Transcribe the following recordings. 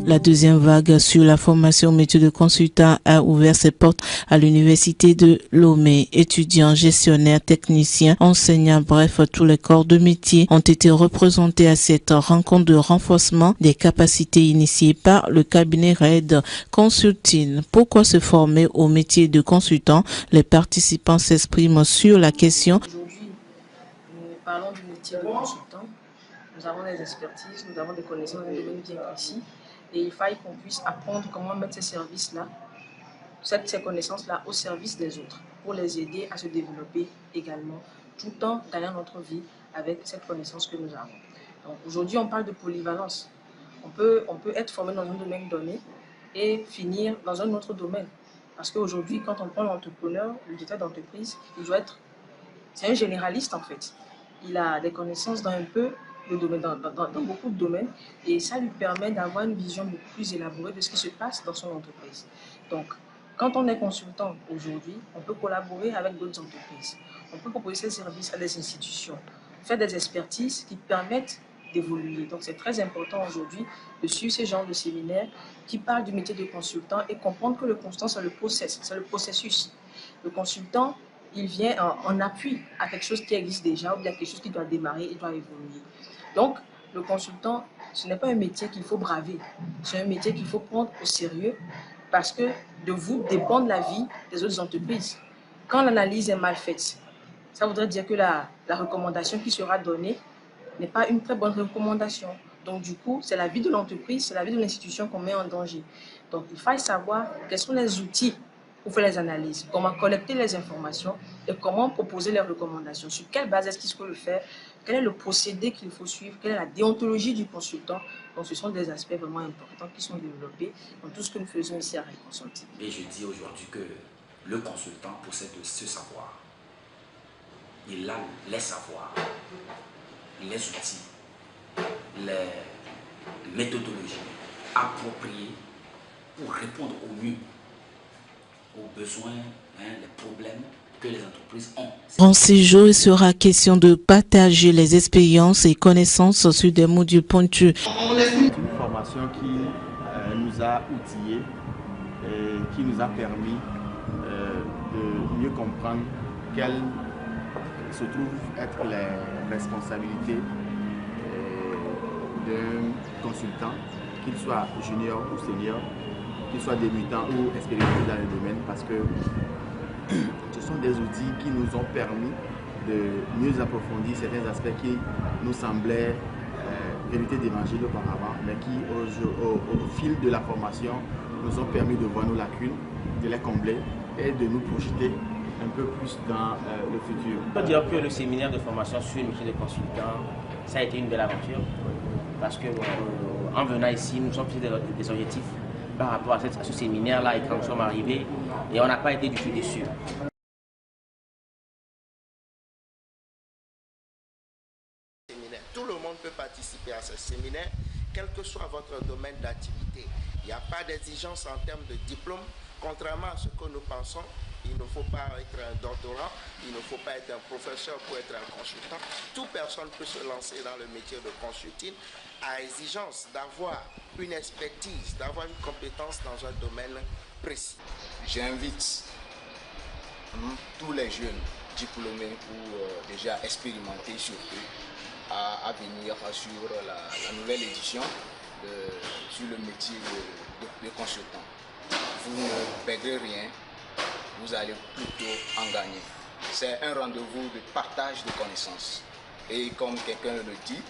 La deuxième vague sur la formation au métier de consultant a ouvert ses portes à l'université de Lomé. Étudiants, gestionnaires, techniciens, enseignants, bref, tous les corps de métier ont été représentés à cette rencontre de renforcement des capacités initiée par le cabinet RED Consulting. Pourquoi se former au métier de consultant? Les participants s'expriment sur la question. Aujourd'hui, nous parlons du métier de consultant. Nous avons des expertises, nous avons des connaissances dans un domaine bien précis. Et il faille qu'on puisse apprendre comment mettre ces services-là, ces connaissances-là au service des autres, pour les aider à se développer également, tout en gagnant notre vie avec cette connaissance que nous avons. Donc aujourd'hui, on parle de polyvalence. On peut être formé dans un domaine donné et finir dans un autre domaine. Parce qu'aujourd'hui, quand on prend l'entrepreneur, le directeur d'entreprise, c'est un généraliste en fait. Il a des connaissances dans un peu de domaine, dans beaucoup de domaines, et ça lui permet d'avoir une vision beaucoup plus élaborée de ce qui se passe dans son entreprise. Donc, quand on est consultant aujourd'hui, on peut collaborer avec d'autres entreprises. On peut proposer ses services à des institutions, faire des expertises qui permettent d'évoluer. Donc, c'est très important aujourd'hui de suivre ce genre de séminaire qui parle du métier de consultant et comprendre que le consultant, c'est le processus. Le consultant, il vient en appui à quelque chose qui existe déjà ou bien quelque chose qui doit démarrer et doit évoluer. Donc, le consultant, ce n'est pas un métier qu'il faut braver, c'est un métier qu'il faut prendre au sérieux parce que de vous dépend la vie des autres entreprises. Quand l'analyse est mal faite, ça voudrait dire que la recommandation qui sera donnée n'est pas une très bonne recommandation. Donc, du coup, c'est la vie de l'entreprise, c'est la vie de l'institution qu'on met en danger. Donc, il faut savoir quels sont les outils pour faire les analyses, comment collecter les informations et comment proposer les recommandations. Sur quelle base est-ce qu'il faut le faire? Quel est le procédé qu'il faut suivre? Quelle est la déontologie du consultant? Donc, ce sont des aspects vraiment importants qui sont développés dans tout ce que nous faisons ici à RED Consulting. Et je dis aujourd'hui que le consultant possède ce savoir. Il a les savoirs, les outils, les méthodologies appropriées pour répondre au mieux aux besoins, les problèmes que les entreprises ont. En ces jours, il sera question de partager les expériences et connaissances sur des modules pointus. C'est une formation qui nous a outillés et qui nous a permis de mieux comprendre quelles se trouvent être les responsabilités d'un consultant, qu'il soit junior ou senior, qu'il soit débutant ou expérimenté dans le domaine, parce que ce sont des outils qui nous ont permis de mieux approfondir certains aspects qui nous semblaient vérité d'évangile auparavant, mais qui au fil de la formation nous ont permis de voir nos lacunes, de les combler et de nous projeter un peu plus dans le futur. On peut dire que le séminaire de formation sur le métier de consultant, ça a été une belle aventure, parce que en venant ici, nous sommes fixés des objectifs par rapport à ce séminaire-là, et quand nous sommes arrivés, et on n'a pas été du tout déçus. Tout le monde peut participer à ce séminaire, quel que soit votre domaine d'activité. Il n'y a pas d'exigence en termes de diplôme, contrairement à ce que nous pensons. Il ne faut pas être un doctorant, il ne faut pas être un professeur pour être un consultant. Toute personne peut se lancer dans le métier de consulting à exigence d'avoir une expertise, d'avoir une compétence dans un domaine précis. J'invite tous les jeunes diplômés ou déjà expérimentés surtout à venir sur la nouvelle édition sur le métier de consultant. Vous ne perdrez rien. Vous allez plutôt en gagner. C'est un rendez-vous de partage de connaissances. Et comme quelqu'un le dit,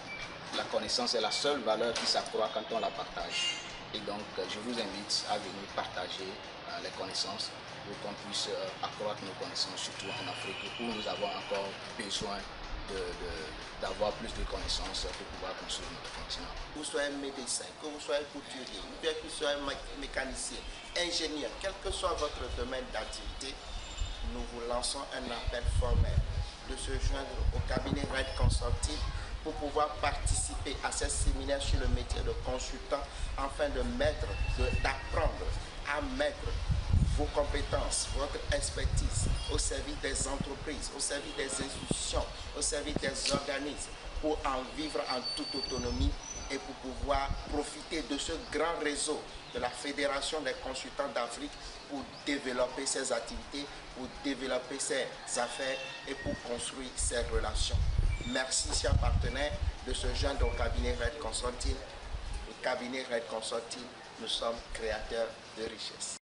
la connaissance est la seule valeur qui s'accroît quand on la partage. Et donc, je vous invite à venir partager les connaissances pour qu'on puisse accroître nos connaissances, surtout en Afrique, où nous avons encore besoin d'avoir plus de connaissances pour pouvoir construire notre continent. Que vous soyez médecin, que vous soyez couturier, ou bien que vous soyez mécanicien, ingénieur, quel que soit votre domaine d'activité, nous vous lançons un appel formel de se joindre au cabinet RED Consulting pour pouvoir participer à ces séminaires sur le métier de consultant afin d'apprendre à mettre vos compétences, votre expertise au service des entreprises, au service des institutions, au service des organismes pour en vivre en toute autonomie et pour pouvoir profiter de ce grand réseau de la Fédération des consultants d'Afrique pour développer ses activités, pour développer ses affaires et pour construire ses relations. Merci, chers partenaires, de se joindre au cabinet Red Consulting. Le cabinet Red Consulting, nous sommes créateurs de richesses.